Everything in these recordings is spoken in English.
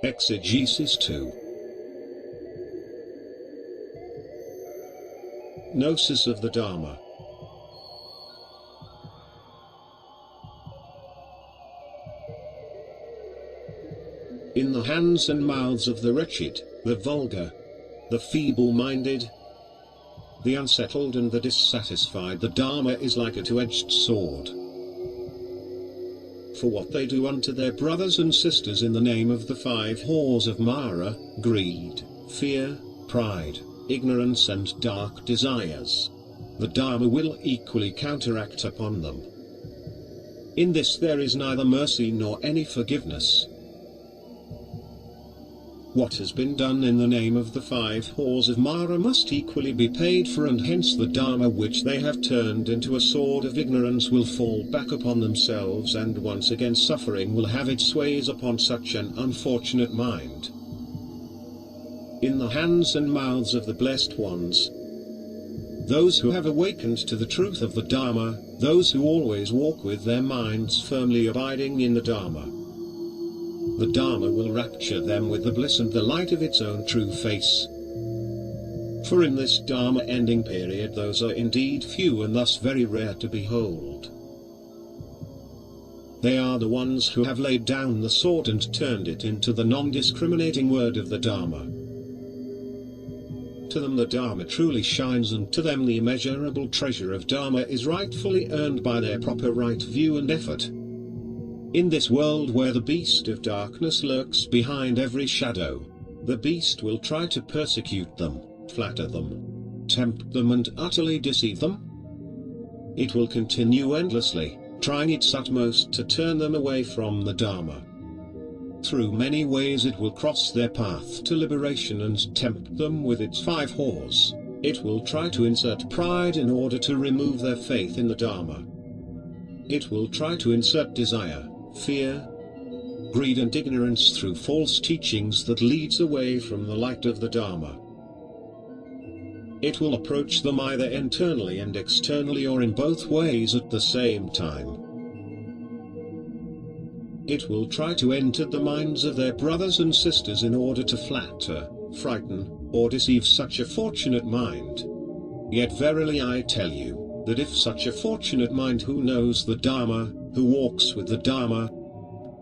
Exegesis 2. Gnosis of the Dharma. In the hands and mouths of the wretched, the vulgar, the feeble-minded, the unsettled and the dissatisfied, the Dharma is like a two-edged sword. For what they do unto their brothers and sisters in the name of the 5 whores of Mara, greed, fear, pride, ignorance and dark desires, the Dharma will equally counteract upon them. In this there is neither mercy nor any forgiveness. What has been done in the name of the 5 whores of Mara must equally be paid for, and hence the Dharma which they have turned into a sword of ignorance will fall back upon themselves, and once again suffering will have its ways upon such an unfortunate mind. In the hands and mouths of the blessed ones, those who have awakened to the truth of the Dharma, those who always walk with their minds firmly abiding in the Dharma, the Dharma will rapture them with the bliss and the light of its own true face. For in this Dharma ending period those are indeed few and thus very rare to behold. They are the ones who have laid down the sword and turned it into the non-discriminating word of the Dharma. To them the Dharma truly shines, and to them the immeasurable treasure of Dharma is rightfully earned by their proper right view and effort. In this world where the beast of darkness lurks behind every shadow, the beast will try to persecute them, flatter them, tempt them and utterly deceive them. It will continue endlessly, trying its utmost to turn them away from the Dharma. Through many ways it will cross their path to liberation and tempt them with its 5 whores. It will try to insert pride in order to remove their faith in the Dharma. It will try to insert desire, fear, greed and ignorance through false teachings that leads away from the light of the Dharma. It will approach them either internally and externally or in both ways at the same time. It will try to enter the minds of their brothers and sisters in order to flatter, frighten, or deceive such a fortunate mind. Yet verily I tell you, that if such a fortunate mind who knows the Dharma, who walks with the Dharma,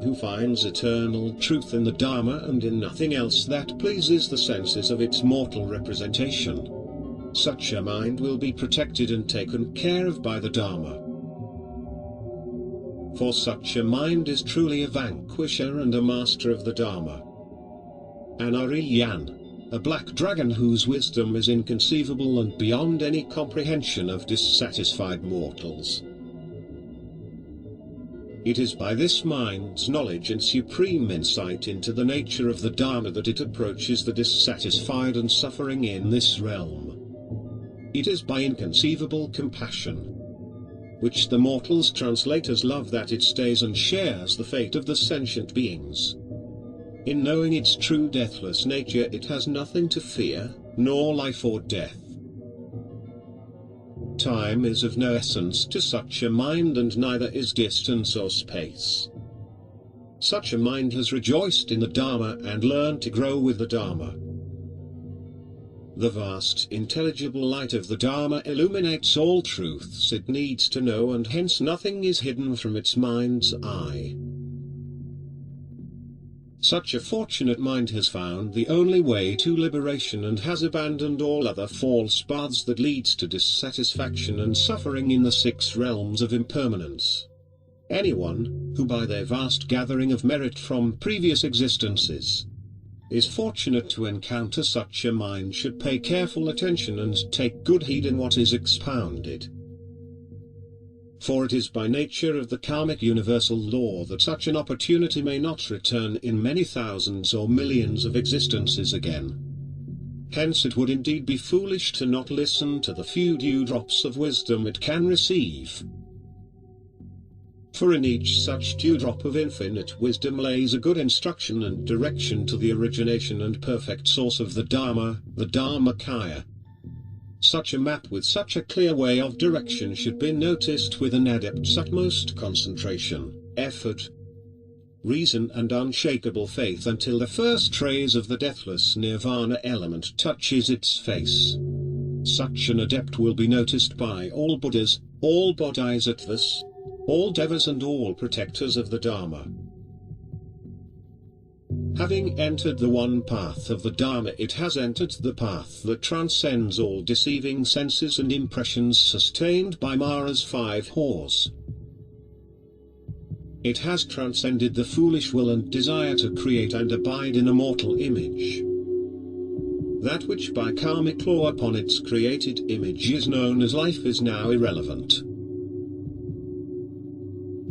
who finds eternal truth in the Dharma and in nothing else that pleases the senses of its mortal representation, such a mind will be protected and taken care of by the Dharma. For such a mind is truly a vanquisher and a master of the Dharma. An Ariyan, a black dragon whose wisdom is inconceivable and beyond any comprehension of dissatisfied mortals. It is by this mind's knowledge and supreme insight into the nature of the Dharma that it approaches the dissatisfied and suffering in this realm. It is by inconceivable compassion, which the mortals translate as love, that it stays and shares the fate of the sentient beings. In knowing its true deathless nature it has nothing to fear, nor life or death. Time is of no essence to such a mind, and neither is distance or space. Such a mind has rejoiced in the Dharma and learned to grow with the Dharma. The vast intelligible light of the Dharma illuminates all truths it needs to know, and hence nothing is hidden from its mind's eye. Such a fortunate mind has found the only way to liberation and has abandoned all other false paths that leads to dissatisfaction and suffering in the 6 realms of impermanence. Anyone, who by their vast gathering of merit from previous existences, is fortunate to encounter such a mind, should pay careful attention and take good heed in what is expounded. For it is by nature of the karmic universal law that such an opportunity may not return in many thousands or millions of existences again. Hence it would indeed be foolish to not listen to the few dewdrops of wisdom it can receive. For in each such dewdrop of infinite wisdom lays a good instruction and direction to the origination and perfect source of the Dharma, the Dharmakaya. Such a map with such a clear way of direction should be noticed with an adept's utmost concentration, effort, reason and unshakable faith until the first trace of the deathless nirvana element touches its face. Such an adept will be noticed by all Buddhas, all Bodhisattvas, all Devas and all protectors of the Dharma. Having entered the one path of the Dharma, it has entered the path that transcends all deceiving senses and impressions sustained by Mara's 5 whores. It has transcended the foolish will and desire to create and abide in a mortal image. That which by karmic law upon its created image is known as life is now irrelevant.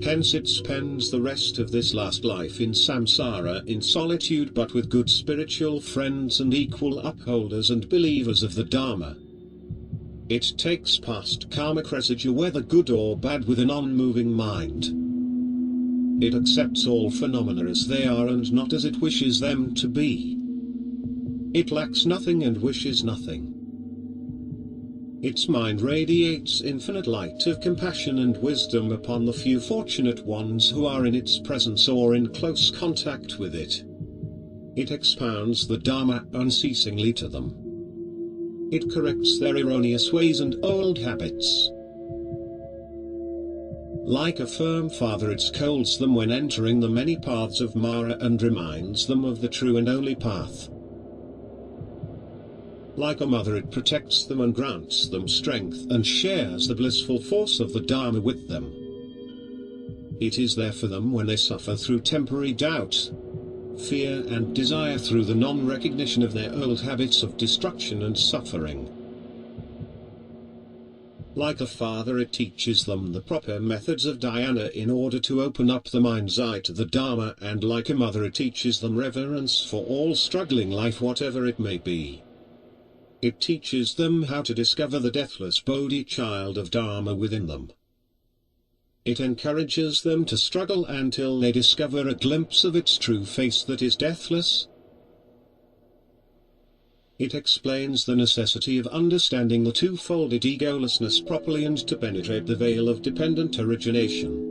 Hence it spends the rest of this last life in samsara in solitude, but with good spiritual friends and equal upholders and believers of the Dharma. It takes past karmic residue, whether good or bad, with an unmoving mind. It accepts all phenomena as they are and not as it wishes them to be. It lacks nothing and wishes nothing. Its mind radiates infinite light of compassion and wisdom upon the few fortunate ones who are in its presence or in close contact with it. It expounds the Dharma unceasingly to them. It corrects their erroneous ways and old habits. Like a firm father, it scolds them when entering the many paths of Mara and reminds them of the true and only path. Like a mother, it protects them and grants them strength and shares the blissful force of the Dharma with them. It is there for them when they suffer through temporary doubt, fear and desire, through the non-recognition of their old habits of destruction and suffering. Like a father, it teaches them the proper methods of dhyana in order to open up the mind's eye to the Dharma, and like a mother, it teaches them reverence for all struggling life, whatever it may be. It teaches them how to discover the deathless Bodhi child of Dharma within them. It encourages them to struggle until they discover a glimpse of its true face that is deathless. It explains the necessity of understanding the two-folded egolessness properly and to penetrate the veil of dependent origination.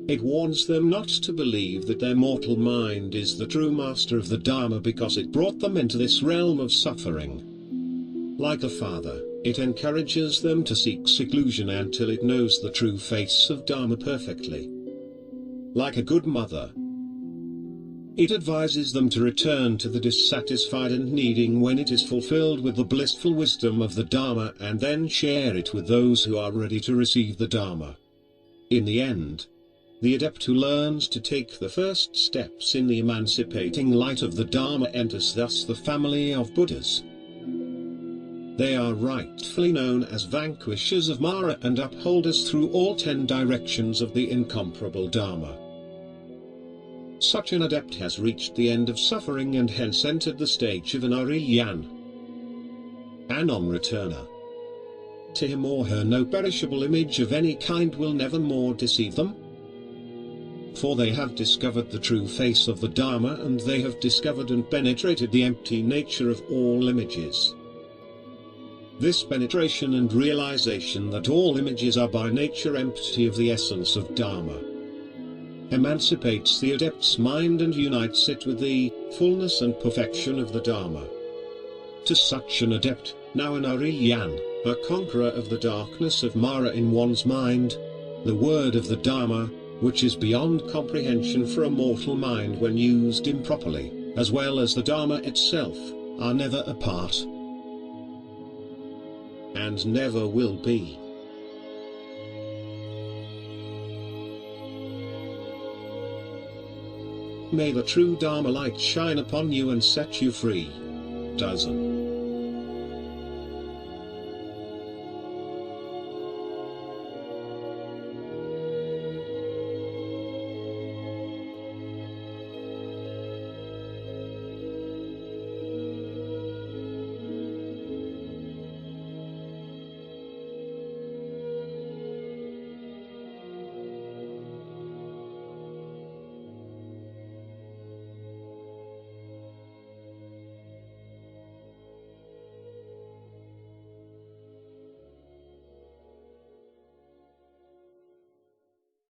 It warns them not to believe that their mortal mind is the true master of the Dharma, because it brought them into this realm of suffering. Like a father, it encourages them to seek seclusion until it knows the true face of Dharma perfectly. Like a good mother, it advises them to return to the dissatisfied and needing when it is fulfilled with the blissful wisdom of the Dharma, and then share it with those who are ready to receive the Dharma. In the end, the adept who learns to take the first steps in the emancipating light of the Dharma enters thus the family of Buddhas. They are rightfully known as vanquishers of Mara and upholders through all 10 directions of the incomparable Dharma. Such an adept has reached the end of suffering and hence entered the stage of an Ariyan, an on-returner. To him or her no perishable image of any kind will never more deceive them, for they have discovered the true face of the Dharma, and they have discovered and penetrated the empty nature of all images. This penetration and realization that all images are by nature empty of the essence of Dharma emancipates the adept's mind and unites it with the fullness and perfection of the Dharma. To such an adept, now an Ariyan, a conqueror of the darkness of Mara in one's mind, the word of the Dharma, which is beyond comprehension for a mortal mind when used improperly, as well as the Dharma itself, are never apart, and never will be. May the true Dharma light shine upon you and set you free. Tozen.